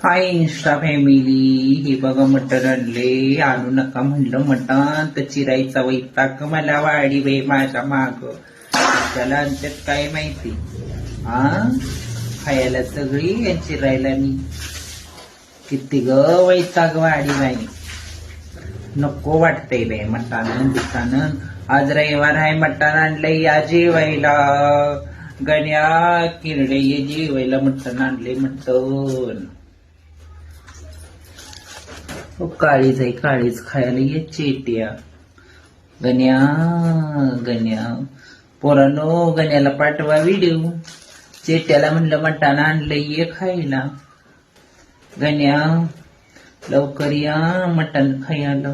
हाय Insta family, हे बघा मटण आणले. आणू नका म्हणलं मटण तर चिरायचा वैताग मला वाडी बाई माझ्या माग. त्याला आणतात काय माहिती. खायला सगळी आणि चिरायला मी. किती ग वैताग वाडी बाई, नको वाटतंय बाई मटण दिसानं. आज रविवार आहे, मटण आणलंय या जेवायला. गण्या किरडे ये जेवायला, मटण आणले मटण. काळीच आहे, काळीच खायला ये चेट्या. गण्या गण्या पोरानो, गण्याला पाठवा व्हिडिओ. चेट्याला म्हणलं मटण आणलंय ये खायला. गण्या लवकर या, मटण खायला.